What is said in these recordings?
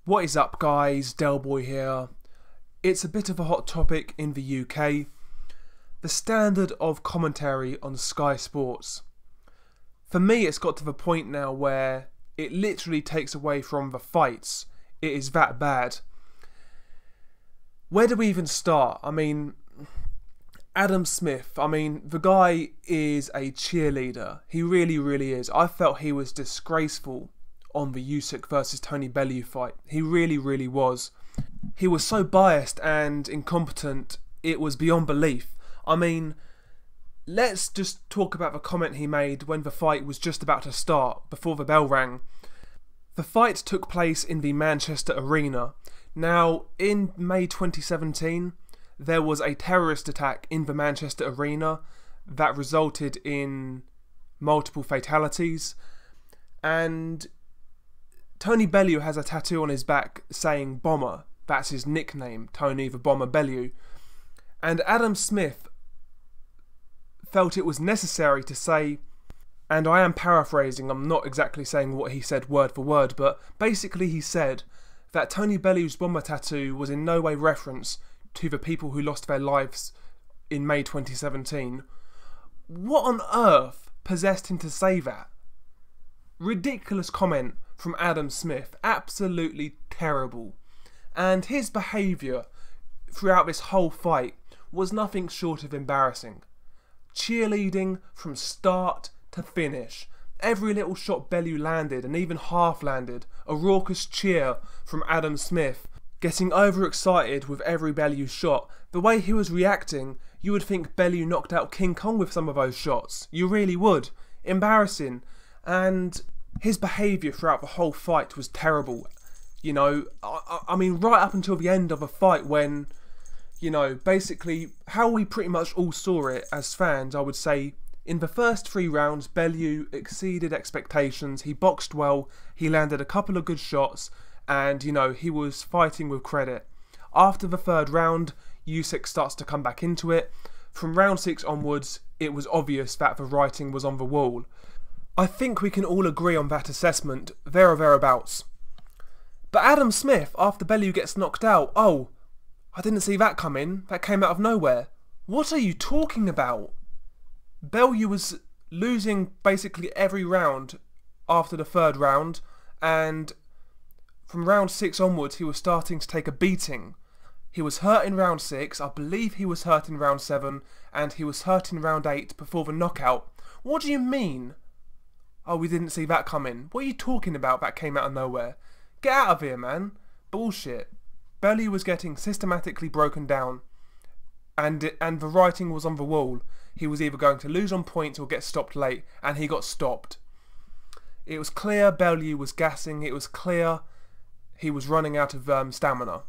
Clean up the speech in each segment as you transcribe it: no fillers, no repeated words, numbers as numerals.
What is up, guys? Delboy here. It's a bit of a hot topic in the UK. The standard of commentary on Sky Sports. For me, it's got to the point now where it literally takes away from the fights. It is that bad. Where do we even start? I mean, Adam Smith, the guy is a cheerleader. He really, really is. I felt he was disgraceful on the Usyk versus Tony Bellew fight. He really, really was. He was so biased and incompetent, it was beyond belief. Let's just talk about the comment he made when the fight was just about to start, before the bell rang. The fight took place in the Manchester Arena. Now, in May 2017, there was a terrorist attack in the Manchester Arena that resulted in multiple fatalities, and Tony Bellew has a tattoo on his back saying Bomber. That's his nickname, Tony the Bomber Bellew. And Adam Smith felt it was necessary to say, and I am paraphrasing, I'm not exactly saying what he said word for word, but basically he said that Tony Bellew's bomber tattoo was in no way reference to the people who lost their lives in May 2017. What on earth possessed him to say that? Ridiculous comment from Adam Smith, absolutely terrible. And his behaviour throughout this whole fight was nothing short of embarrassing. Cheerleading from start to finish. Every little shot Bellew landed, and even half landed, a raucous cheer from Adam Smith. Getting overexcited with every Bellew shot. The way he was reacting, you would think Bellew knocked out King Kong with some of those shots. You really would. Embarrassing. And his behaviour throughout the whole fight was terrible. You know, right up until the end of the fight when, you know, basically how we pretty much all saw it as fans, I would say, in the first 3 rounds, Bellew exceeded expectations. He boxed well, he landed a couple of good shots, and, you know, he was fighting with credit. After the 3rd round, Usyk starts to come back into it. From round 6 onwards, it was obvious that the writing was on the wall. I think we can all agree on that assessment, there or thereabouts. But Adam Smith, after Bellew gets knocked out, oh, I didn't see that coming, that came out of nowhere. What are you talking about? Bellew was losing basically every round after the 3rd round, and from round 6 onwards he was starting to take a beating. He was hurt in round 6, I believe he was hurt in round 7, and he was hurt in round 8 before the knockout. What do you mean? Oh, we didn't see that coming. What are you talking about? That came out of nowhere. Get out of here, man. Bullshit. Bellew was getting systematically broken down, and the writing was on the wall. He was either going to lose on points or get stopped late, and he got stopped. It was clear Bellew was gassing. It was clear he was running out of stamina.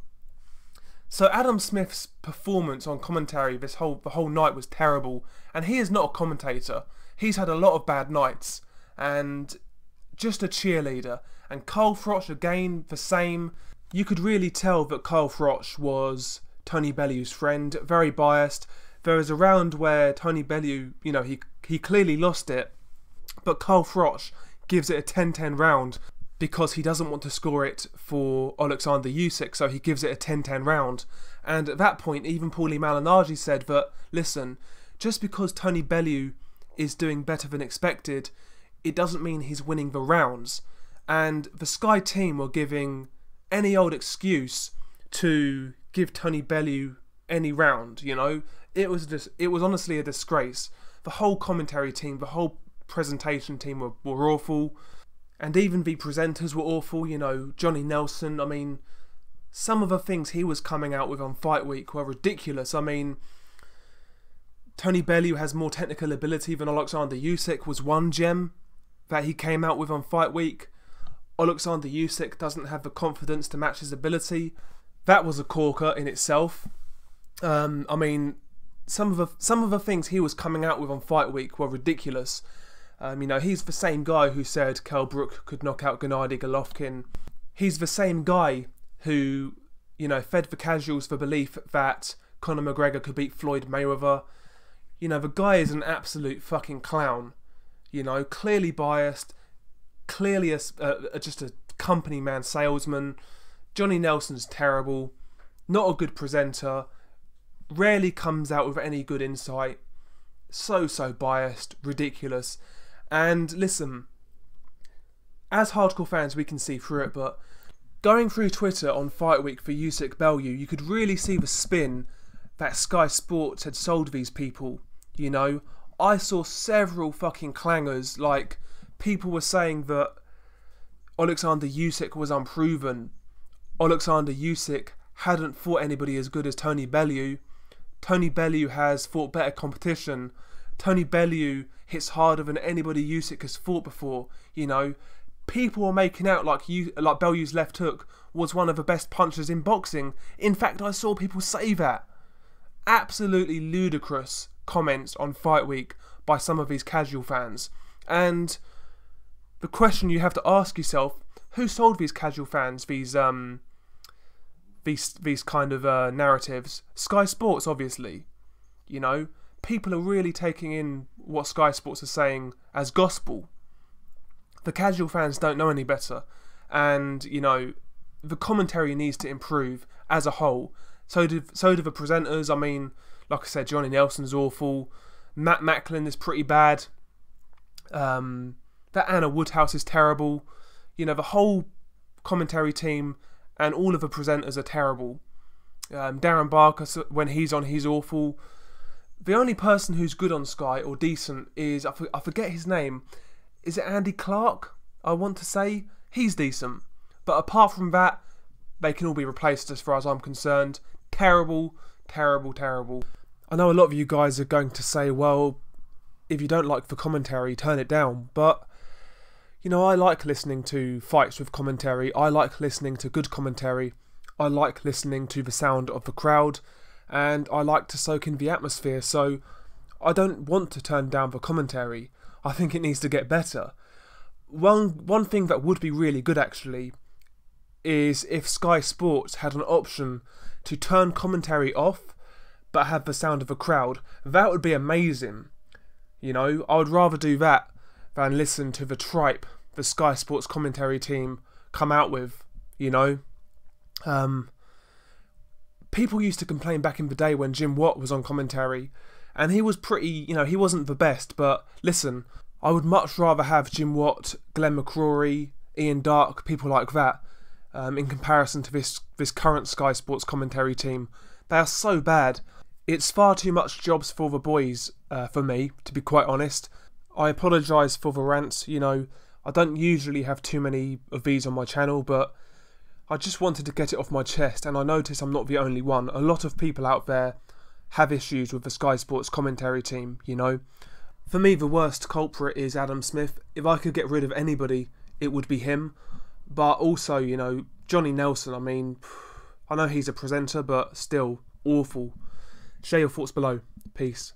So Adam Smith's performance on commentary the whole night was terrible, and he is not a commentator. He's had a lot of bad nights, and just a cheerleader. And Carl Froch, again, the same. You could really tell that Carl Froch was Tony Bellew's friend, very biased. There was a round where Tony Bellew, you know, he clearly lost it, but Carl Froch gives it a 10-10 round because he doesn't want to score it for Alexander Usyk, so he gives it a 10-10 round. And at that point, even Paulie Malignaggi said that, listen, just because Tony Bellew is doing better than expected, it doesn't mean he's winning the rounds. And the Sky team were giving any old excuse to give Tony Bellew any round, you know. It was honestly a disgrace. The whole commentary team, the whole presentation team were awful. And even the presenters were awful, you know, Johnny Nelson. Some of the things he was coming out with on Fight Week were ridiculous. Tony Bellew has more technical ability than Alexander Usyk was one gem that he came out with on Fight Week. Alexander Usyk doesn't have the confidence to match his ability. That was a corker in itself. Some of the things he was coming out with on Fight Week were ridiculous. You know, he's the same guy who said Kell Brook could knock out Gennady Golovkin. He's the same guy who, you know, fed the casuals the belief that Conor McGregor could beat Floyd Mayweather. You know, the guy is an absolute fucking clown. You know, clearly biased, clearly just a company man salesman, Johnny Nelson's terrible, not a good presenter, rarely comes out with any good insight, so biased, ridiculous. And listen, as hardcore fans we can see through it, but going through Twitter on Fight Week for Usyk Bellew, you could really see the spin that Sky Sports had sold these people, you know. I saw several fucking clangers, like people were saying that Alexander Usyk was unproven. Alexander Usyk hadn't fought anybody as good as Tony Bellew. Tony Bellew has fought better competition. Tony Bellew hits harder than anybody Usyk has fought before, you know. People were making out like Bellew's left hook was one of the best punchers in boxing. In fact, I saw people say that. Absolutely ludicrous comments on Fight Week by some of these casual fans. And the question you have to ask yourself, who sold these casual fans these kind of narratives? Sky Sports, obviously. You know, people are really taking in what Sky Sports are saying as gospel. The casual fans don't know any better, and you know, the commentary needs to improve as a whole. So do the presenters. I mean, like I said, Johnny Nelson's awful. Matt Macklin is pretty bad. That Anna Woodhouse is terrible. You know, the whole commentary team and all of the presenters are terrible. Darren Barker, when he's on, he's awful. The only person who's good on Sky or decent is, I forget his name. Is it Andy Clark? I want to say he's decent. But apart from that, they can all be replaced as far as I'm concerned. Terrible, terrible, terrible. I know a lot of you guys are going to say, well, if you don't like the commentary, turn it down. But, you know, I like listening to fights with commentary. I like listening to good commentary. I like listening to the sound of the crowd. And I like to soak in the atmosphere. So I don't want to turn down the commentary. I think it needs to get better. One thing that would be really good, actually, is if Sky Sports had an option to turn commentary off but have the sound of a crowd. That would be amazing. You know, I would rather do that than listen to the tripe the Sky Sports commentary team come out with, you know. People used to complain back in the day when Jim Watt was on commentary, and he was pretty, you know, he wasn't the best, but listen, I would much rather have Jim Watt, Glenn McCrory, Ian Darke, people like that, in comparison to this current Sky Sports commentary team. They are so bad. It's far too much jobs for the boys, for me, to be quite honest. I apologise for the rants, you know, I don't usually have too many of these on my channel, but I just wanted to get it off my chest, and I notice I'm not the only one. A lot of people out there have issues with the Sky Sports commentary team, you know. For me, the worst culprit is Adam Smith. If I could get rid of anybody, it would be him. But also, you know, Johnny Nelson, I mean, I know he's a presenter, but still, awful. Share your thoughts below. Peace.